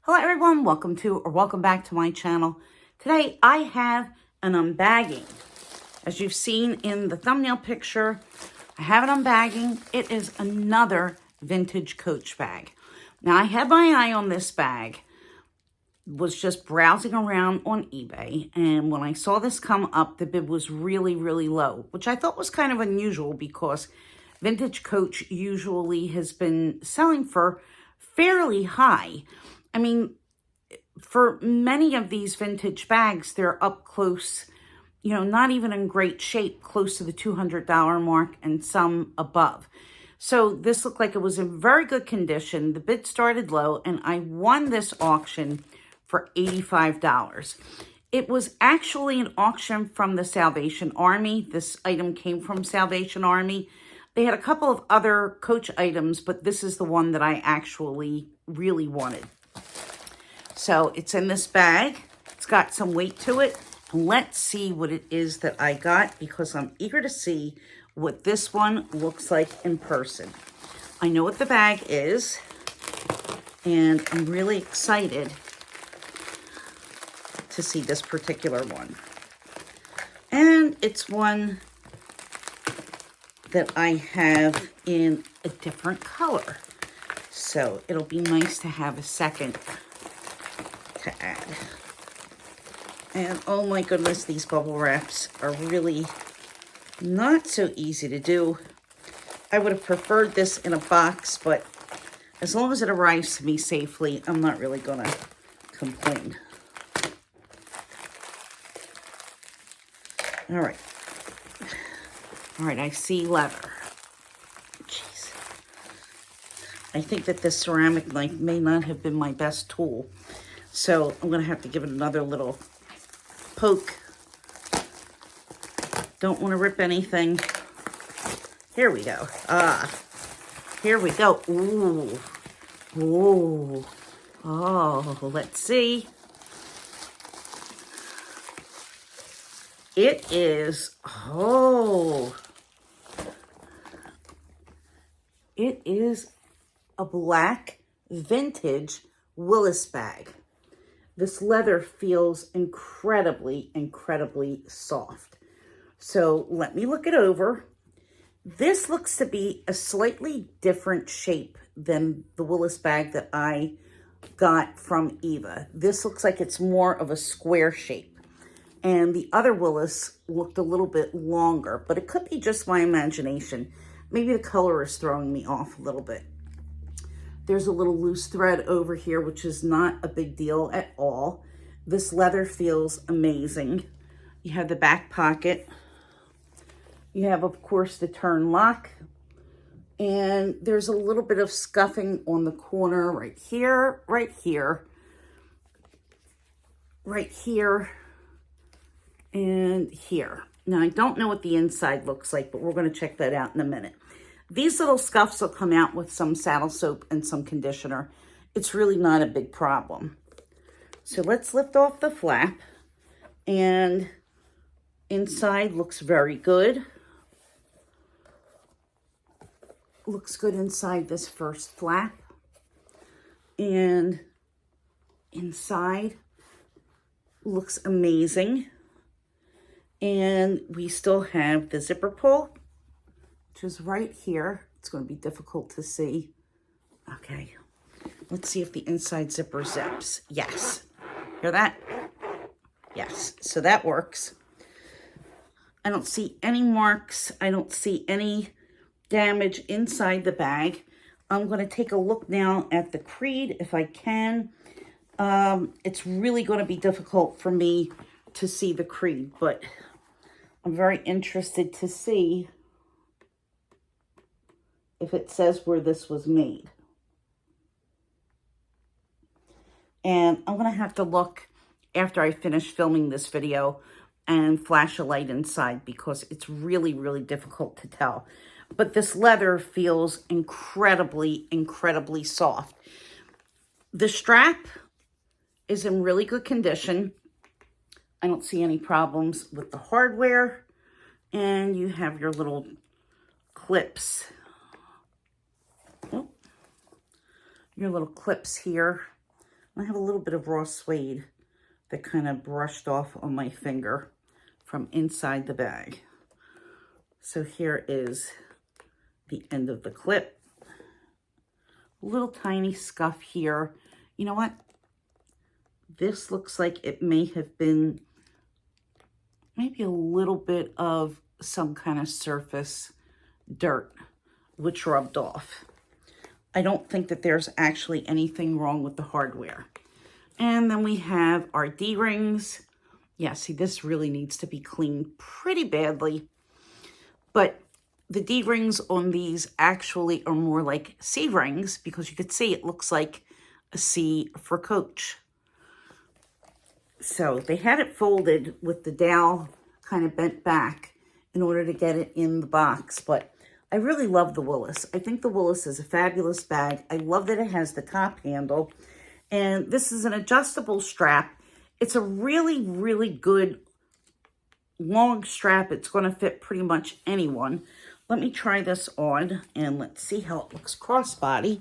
Hello everyone, welcome back to my channel. Today I have an unbagging. As you've seen in the thumbnail picture, I have an unbagging. It is another vintage Coach bag. Now I had my eye on this bag, was just browsing around on eBay, and when I saw this come up, the bid was really low, which I thought was kind of unusual because vintage Coach usually has been selling for fairly high. I mean, for many of these vintage bags, they're up close, not even in great shape, close to the $200 mark and some above. So this looked like it was in very good condition. The bid started low and I won this auction for $85. It was actually an auction from the Salvation Army. This item came from Salvation Army. They had a couple of other Coach items, but this is the one that I actually really wanted. So it's in this bag. It's got some weight to it. Let's see what it is that I got because I'm eager to see what this one looks like in person. I know what the bag is, and I'm really excited to see this particular one. And it's one that I have in a different color. So it'll be nice to have a second to add. And oh my goodness, these bubble wraps are really not so easy to do. I would have preferred this in a box, but as long as it arrives to me safely, I'm not really gonna complain. All right, I see leather. Jeez. I think that this ceramic knife may not have been my best tool. So I'm going to have to give it another little poke. Don't want to rip anything. Here we go. Here we go. Ooh. Ooh. Oh, let's see. It is, it is a black vintage Willis bag. This leather feels incredibly soft. So let me look it over. This looks to be a slightly different shape than the Willis bag that I got from Eva. This looks like it's more of a square shape. And the other Willis looked a little bit longer, but it could be just my imagination. Maybe the color is throwing me off a little bit. There's a little loose thread over here, which is not a big deal at all. This leather feels amazing. You have the back pocket. You have, of course, the turn lock. And there's a little bit of scuffing on the corner right here, right here, and here. Now, I don't know what the inside looks like, but we're going to check that out in a minute. These little scuffs will come out with some saddle soap and some conditioner. It's really not a big problem. So let's lift off the flap. And inside looks very good. Looks good inside this first flap. And inside looks amazing. And we still have the zipper pull, which is right here. It's going to be difficult to see. Okay, let's see if the inside zipper zips. Yes. Hear that? Yes, so that works. I don't see any marks. I don't see any damage inside the bag. I'm going to take a look now at the creed if I can. It's really going to be difficult for me to see the creed, but I'm very interested to see if it says where this was made. And I'm going to have to look after I finish filming this video and flash a light inside because it's really difficult to tell. But this leather feels incredibly soft. The strap is in really good condition. I don't see any problems with the hardware. And you have your little clips. Oh, your little clips here. I have a little bit of raw suede that kind of brushed off on my finger from inside the bag. So here is the end of the clip. A little tiny scuff here. You know what? This looks like it may have been maybe a little bit of some kind of surface dirt, which rubbed off. I don't think that there's actually anything wrong with the hardware. And then we have our D-rings. Yeah, see, this really needs to be cleaned pretty badly. But the D-rings on these actually are more like C rings, because you could see it looks like a C for Coach. So they had it folded with the dowel kind of bent back in order to get it in the box. But I really love the Willis. I think the Willis is a fabulous bag. I love that it has the top handle. And this is an adjustable strap. It's a really, really good long strap. It's going to fit pretty much anyone. Let me try this on and let's see how it looks crossbody.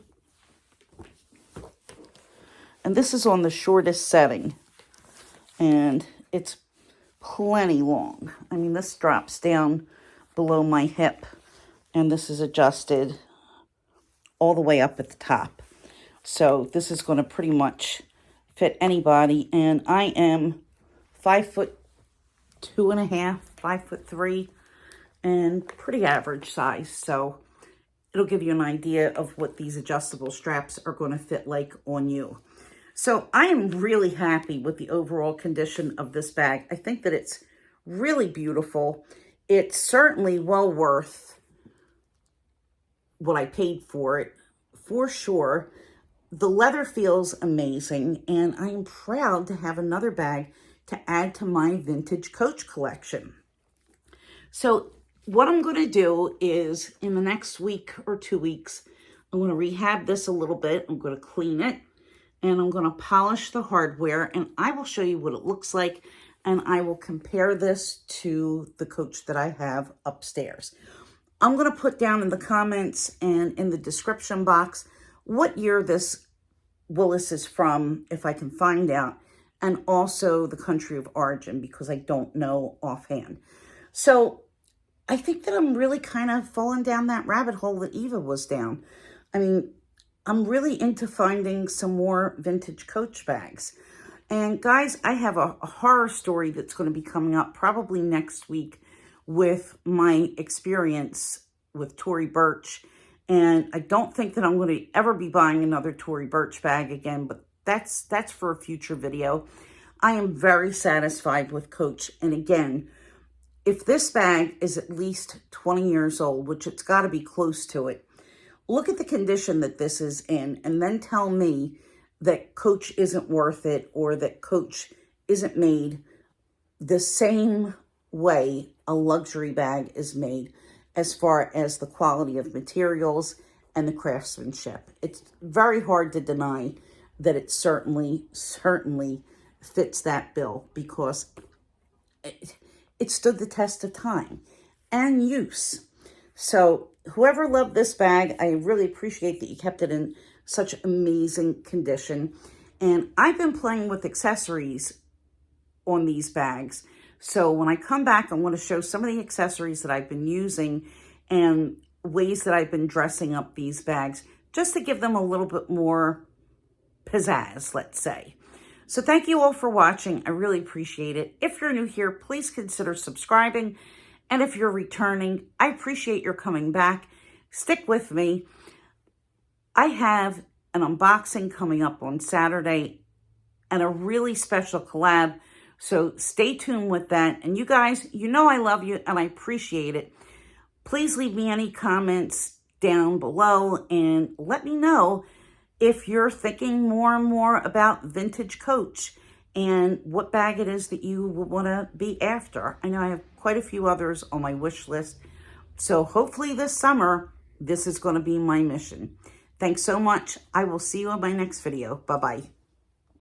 And this is on the shortest setting. And it's plenty long. I mean, this drops down below my hip. And this is adjusted all the way up at the top. So this is going to pretty much fit anybody. And I am 5'2.5", 5'3", and pretty average size. So it'll give you an idea of what these adjustable straps are going to fit like on you. So I am really happy with the overall condition of this bag. I think that it's really beautiful. It's certainly well worth what I paid for it, for sure. The leather feels amazing, and I am proud to have another bag to add to my vintage Coach collection. So what I'm going to do is in the next week or 2 weeks, I'm going to rehab this a little bit. I'm going to clean it, and I'm going to polish the hardware, and I will show you what it looks like, and I will compare this to the Coach that I have upstairs. I'm going to put down in the comments and in the description box what year this Willis is from, if I can find out, and also the country of origin, because I don't know offhand. So I think that I'm really kind of falling down that rabbit hole that Eva was down. I mean, I'm really into finding some more vintage Coach bags. And guys, I have a horror story that's going to be coming up probably next week with my experience with Tory Burch. And I don't think that I'm going to ever be buying another Tory Burch bag again, but that's for a future video. I am very satisfied with Coach. And again, if this bag is at least 20 years old, which it's got to be close to it, look at the condition that this is in, and then tell me that Coach isn't worth it, or that Coach isn't made the same way a luxury bag is made as far as the quality of materials and the craftsmanship. It's very hard to deny that it certainly fits that bill, because it stood the test of time and use. So whoever loved this bag, I really appreciate that you kept it in such amazing condition. And I've been playing with accessories on these bags. So when I come back, I want to show some of the accessories that I've been using and ways that I've been dressing up these bags, just to give them a little bit more pizzazz, let's say. So thank you all for watching. I really appreciate it. If you're new here, please consider subscribing. And if you're returning, I appreciate your coming back. Stick with me. I have an unboxing coming up on Saturday and a really special collab. So stay tuned with that. And you guys, you know I love you and I appreciate it. Please leave me any comments down below and let me know if you're thinking more and more about vintage Coach and what bag it is that you would want to be after. I know I have quite a few others on my wish list. So hopefully this summer, this is going to be my mission. Thanks so much. I will see you in my next video. Bye-bye.